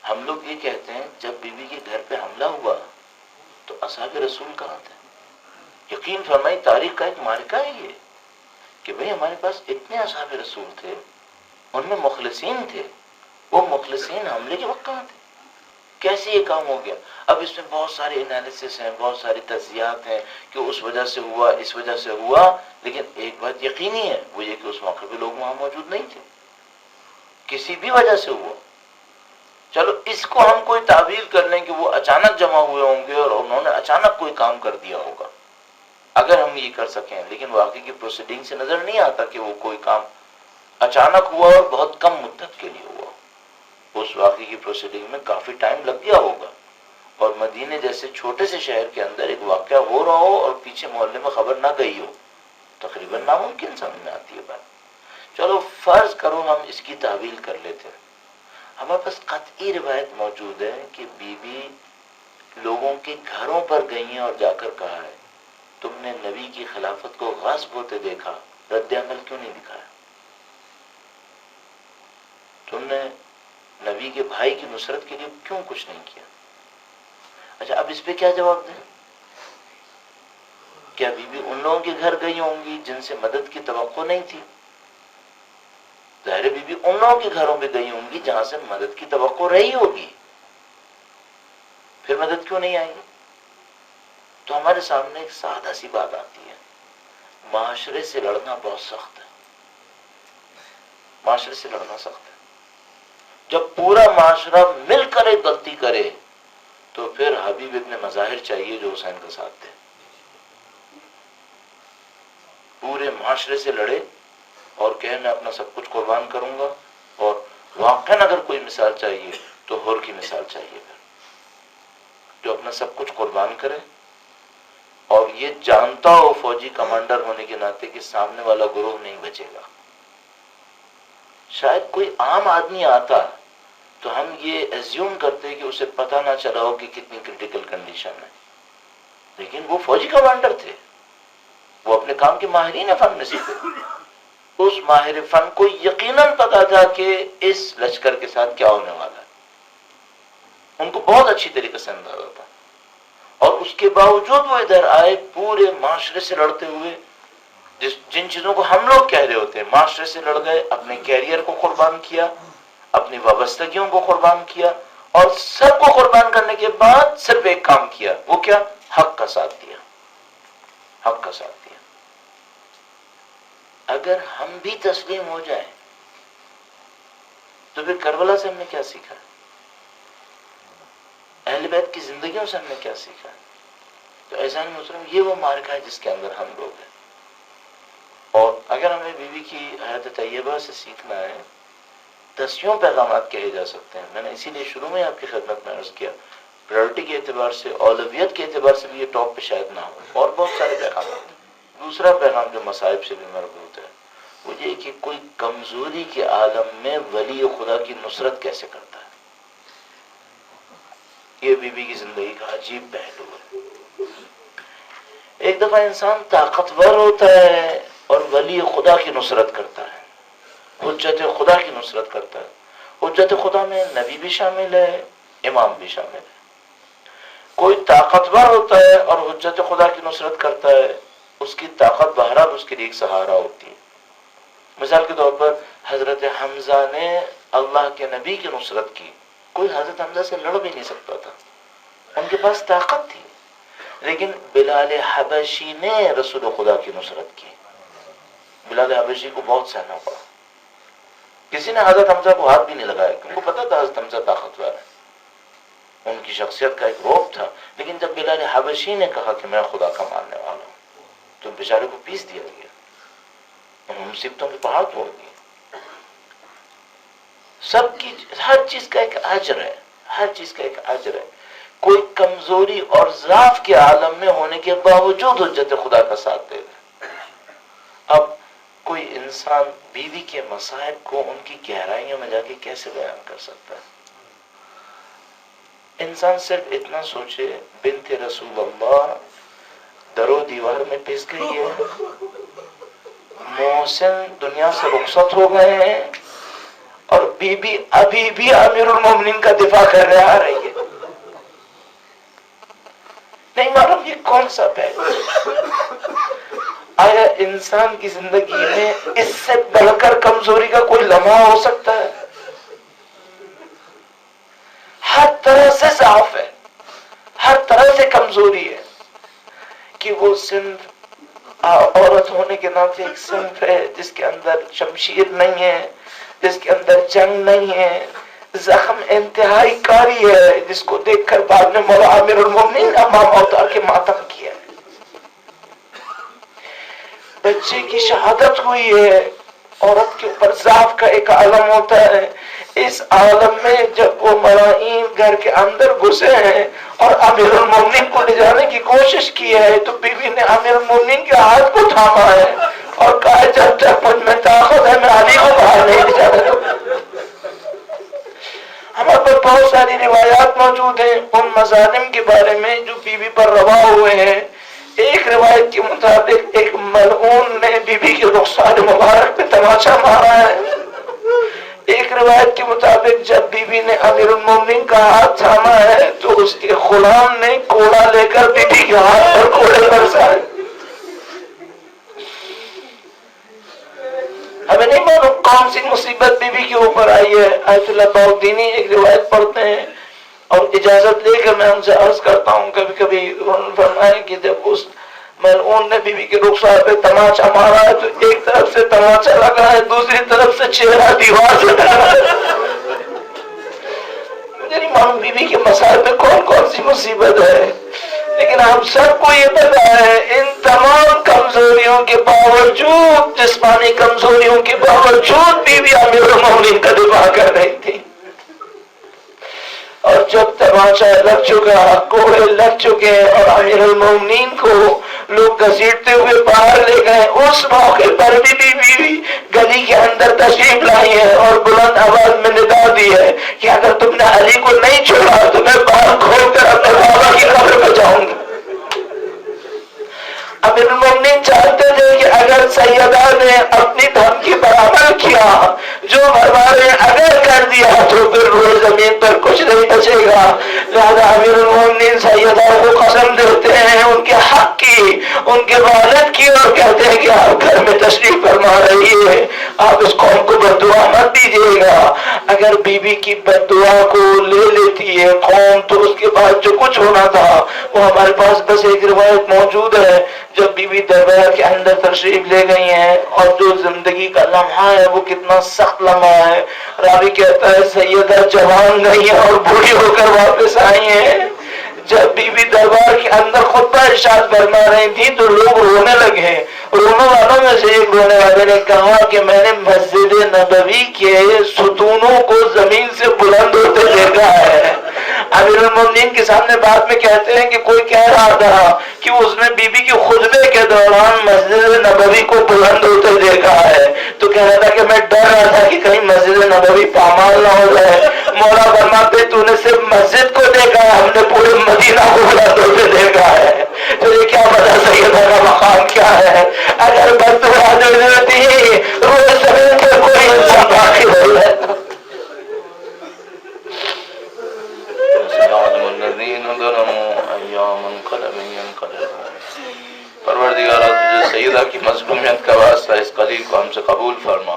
ہم لوگ یہ کہتے ہیں جب بیوی کے گھر پہ حملہ ہوا تو اصحاب رسول کہاں تھے؟ یقین فرمائی تاریخ کا ایک مارکہ ہے یہ کہ بھئی ہمارے پاس اتنے اصحاب رسول تھے، ان میں مخلصین تھے، وہ مخلصین حملے کے وقت کہاں تھے؟ کیسے یہ کام ہو گیا؟ اب اس میں بہت سارے انالیسس ہیں، بہت ساری تجزیات ہیں کہ اس وجہ سے ہوا، اس وجہ سے ہوا، لیکن ایک بات یقینی ہے، وہ یہ کہ اس موقع پہ لوگ وہاں موجود نہیں تھے، کسی بھی وجہ سے ہوا۔ چلو اس کو ہم کوئی تعبیر کر لیں کہ وہ اچانک جمع ہوئے ہوں گے اور انہوں نے اچانک کوئی کام کر دیا ہوگا، اگر ہم یہ کر سکیں، لیکن واقعی کی پروسیڈنگ سے نظر نہیں آتا کہ وہ کوئی کام اچانک ہوا اور بہت کم مدت کے لیے ہوا۔ اس واقعی کی پروسیڈنگ میں کافی ٹائم لگ گیا ہوگا، اور مدینے جیسے چھوٹے سے شہر کے اندر ایک واقعہ ہو رہا ہو اور پیچھے محلے میں خبر نہ گئی ہو، تقریباً ناممکن سمجھ میں آتی ہے بات۔ چلو فرض کرو ہم اس کی تعویل کر لیتے ہیں، ہمارے پاس قطعی روایت موجود ہے کہ بی بی لوگوں کے گھروں پر گئی ہیں اور جا کر کہا ہے تم نے نبی کی خلافت کو غصب ہوتے دیکھا، رد عمل کیوں نہیں دکھایا؟ تم نے نبی کے بھائی کی نصرت کے لیے کیوں کچھ نہیں کیا؟ اچھا اب اس پہ کیا جواب دیں؟ کیا بی بی ان لوگوں کے گھر گئی ہوں گی جن سے مدد کی توقع نہیں تھی؟ ظاہر بی بی ان لوگوں کے گھروں پہ گئی ہوں گی جہاں سے مدد کی توقع رہی ہوگی، پھر مدد کیوں نہیں آئی؟ تو ہمارے سامنے ایک سادہ سی بات آتی ہے، معاشرے سے لڑنا بہت سخت ہے، معاشرے سے لڑنا سخت ہے۔ جب پورا معاشرہ مل کر ایک غلطی کرے تو پھر حبیب ابن مظاہر چاہیے جو حسین کا ساتھ دے، پورے معاشرے سے لڑے اور کہے میں اپنا سب کچھ قربان کروں گا، اور واقعاً اگر کوئی مثال چاہیے تو ہور کی مثال چاہیے، پھر جو اپنا سب کچھ قربان کرے اور یہ جانتا ہو فوجی کمانڈر ہونے کے ناطے کہ سامنے والا گروہ نہیں بچے گا۔ شاید کوئی عام آدمی آتا تو ہم یہ ایزیوم کرتے کہ اسے پتہ نہ چلا ہو کہ کتنی کریٹیکل کنڈیشن ہے، لیکن وہ فوجی کمانڈر تھے، وہ اپنے کام کے ماہرین فن میں سے تھے، اس ماہر فن کو یقیناً پتا تھا کہ اس لشکر کے ساتھ کیا ہونے والا ہے، ان کو بہت اچھی طریقے سے اندازہ تھا، اور اس کے باوجود وہ ادھر آئے پورے معاشرے سے لڑتے ہوئے، جن چیزوں کو ہم لوگ کہہ رہے ہوتے ہیں، معاشرے سے لڑ گئے، اپنے کیریئر کو قربان کیا، اپنی وابستگیوں کو قربان کیا، اور سب کو قربان کرنے کے بعد صرف ایک کام کیا، وہ کیا؟ حق کا ساتھ دیا، حق کا ساتھ دیا۔ اگر ہم بھی تسلیم ہو جائیں تو پھر کربلا سے ہم نے کیا سیکھا؟ اہل بیت کی زندگیوں سے ہم نے کیا سیکھا؟ تو ایسان محترم یہ وہ مارکا ہے جس کے اندر ہم لوگ ہیں، اور اگر ہمیں بیوی کی حیات طیبہ سے سیکھنا ہے، 10 پیغامات کہے جا سکتے ہیں، میں نے اسی لیے شروع میں آپ کی خدمت میں عرض کیا، پرائرٹی کے اعتبار سے، اولویت کے اعتبار سے بھی یہ ٹاپ پہ شاید نہ ہو، اور بہت سارے پیغامات ہیں۔ دوسرا پیغام جو مصائب سے بھی مربوط ہے وہ یہ کہ کوئی کمزوری کے عالم میں ولی خدا کی نصرت کیسے کرتا ہے، یہ بی بی کی زندگی کا عجیب پہلو ہے۔ ایک دفعہ انسان طاقتور ہوتا ہے اور ولی خدا کی نصرت کرتا ہے، حجت خدا کی نصرت کرتا ہے۔ حجت خدا میں نبی بھی شامل ہے، امام بھی شامل ہے۔ کوئی طاقتور ہوتا ہے اور حجت خدا کی نصرت کرتا ہے، اس کی طاقت بہرحال اس کے لیے ایک سہارا ہوتی ہے۔ مثال کے طور پر حضرت حمزہ نے اللہ کے نبی کی نصرت کی، کوئی حضرت حمزہ سے لڑ بھی نہیں سکتا تھا، ان کے پاس طاقت تھی، لیکن بلال حبشی نے رسول خدا کی نصرت کی، بلال حبشی کو بہت سہنا پڑا، کسی نے حضرت حمزہ کو ہاتھ بھی نہیں لگایا، ان کو پتا تھا حضرت حمزہ طاقتور ہے، ان کی شخصیت کا ایک روپ تھا، لیکن جب بلال حبشی نے کہا کہ میں خدا کا ماننے والا ہوں تو بیچارے کو پیس دیا گیا، مصیبتوں کے پہاڑ توڑ دیے۔ سب کی ہر چیز کا ایک اجر ہے، ہر چیز کا ایک اجر ہے۔ کوئی کمزوری اور ضعف کے عالم میں ہونے کے باوجود حجت خدا کا ساتھ دے دے۔ اب کوئی انسان بیوی کے مصائب کو ان کی گہرائیوں میں جا کے کیسے بیان کر سکتا ہے؟ انسان صرف اتنا سوچے، بنت رسول اللہ در و دیوار میں پس گئی ہے، محسن دنیا سے رخصت ہو گئے ہیں، اور بی بی ابھی بھی امیر المومنین کا دفاع کرنے آ رہی ہے. نہیں معلوم یہ کون سا پہلو. آیا انسان کی زندگی میں اس سے بڑھ کر کمزوری کا کوئی لمحہ ہو سکتا ہے؟ ہر طرح سے ضعف ہے، ہر طرح سے کمزوری ہے کہ وہ صنف عورت ہونے کے ناطے ایک صنف ہے جس کے اندر شمشیر نہیں ہے، جس کے اندر جنگ نہیں ہے، زخم انتہائی کاری ہے، جس کو دیکھ کر بعد میں مولا امیر المومنین امام اتار کے ماتم کیا. بچے کی شہادت ہوئی ہے، عورت کے اوپر ضعف کا ایک عالم ہوتا ہے. اس عالم میں جب وہ ملائین گھر کے اندر گھسے ہیں اور امیر المومنین کو لے جانے کی کوشش کی ہے تو بیوی نے امیر المومنین کے ہاتھ کو تھاما ہے اور کہا جب تک مجھ میں طاقت ہے میں علی کو باہر نہیں لے جاتا. ہمارے پر بہت ساری روایات موجود ہیں ان مظالم کے بارے میں جو بیوی پر روا ہوئے ہیں. ایک روایت کے مطابق ایک ملعون نے بیوی کے رخسار مبارک پہ تماچا مارا ہے. ایک روایت کے مطابق جب بیوی نے امیر المومنین کا ہاتھ تھاما ہے تو اس کے غلام نے کوڑا لے کر بیوی کے ہاتھ پر کوڑے برسائے. ہمیں نہیں معلوم کون سی مصیبت بیوی کے اوپر آئی ہے. آیت اللہ باؤدینی ایک روایت پڑھتے ہیں اور اجازت لے کر میں ان سے عرض کرتا ہوں. کبھی کبھی انہوں نے فرمایا کہ جب اس ملعون نے بیوی کے رخسار پہ تماچا مارا ہے تو ایک طرف سے تماچا لگا ہے، دوسری طرف سے چہرہ دیوار سے ڈرا ہے. مجھے نہیں معلوم بیوی کے مسائل پہ کون کون سی مصیبت ہے، لیکن ہم سب کو یہ پتا ہے ان تمام کمزوریوں کے باوجود، جسمانی کمزوریوں کے باوجود بیوی امیر المومنین کا دفاع کر رہی تھی. اور جب تماچا لگ چکا، کوڑے لگ چکے اور امیر المومنین کو لوگ گھسیٹتے ہوئے باہر لے گئے، اس موقع پر بھی بیوی گلی کے اندر تشریف لائی ہے اور بلند آواز میں ندا دی ہے کہ اگر تم نے علی کو نہیں چھوڑا تو میں باہر کھول کر اپنے بابا کی قبر پہ جاؤں گی. امیر المومنین چاہتے تھے کہ اگر سیدہ نے اپنی دھمکی پر عمل کیا، جو بھرمارے اگر کر دیا تو پھر روئے زمین پر کچھ نہیں بچے گا. لہذا امیر المومنین سیدہ کو قسم دیتے ہیں ان کے حق کی، ان کے والد کی، اور کہتے ہیں کہ آپ گھر میں تشریف فرما رہی ہے، آپ اس قوم کو بد دعا مت دیجیے گا. اگر بیوی کی بد دعا کو لے لیتی ہے قوم تو اس کے بعد جو کچھ ہونا تھا وہ ہمارے پاس بس ایک روایت موجود ہے. جب بیوی دربار کے اندر تشریف لے گئی ہیں اور جو زندگی کا لمحہ ہے وہ کتنا سخت لمحہ ہے. راوی کہتا ہے سیدہ جوان گئی ہیں اور بوڑھی ہو کر واپس آئی ہیں. جب بیوی دربار کے اندر خطبہ ارشاد فرما رہی تھی تو لوگ رونے لگے. رونے والوں میں سے ایک رونے والے نے کہا کہ میں نے مسجد نبوی کے ستونوں کو زمین سے بلند ہوتے دیکھا ہے. امیر المومنین کے سامنے بعد میں کہتے ہیں کہ کوئی کہہ رہا تھا کہ اس نے بیوی کے خطبے کے دوران مسجد نبوی کو بلند ہوتے دیکھا ہے، تو کہہ رہا تھا کہ میں ڈر رہا تھا کہ کہیں مسجد نبوی پامال نہ ہو جائے. مولا فرماتے تو نے صرف مسجد کو دیکھا ہے، ہم نے پورے مدینہ کو بلند ہوتے دیکھا ہے. تو یہ کیا پتا سیدہ کا مقام کیا ہے. اگر بددعا دیتی روئے زمین پر کوئی انسان باقی ہو جائے. پروردگارہ تجھے سیدہ کی مظلومیت کا واسطہ اس قلیل کو ہم سے قبول فرما.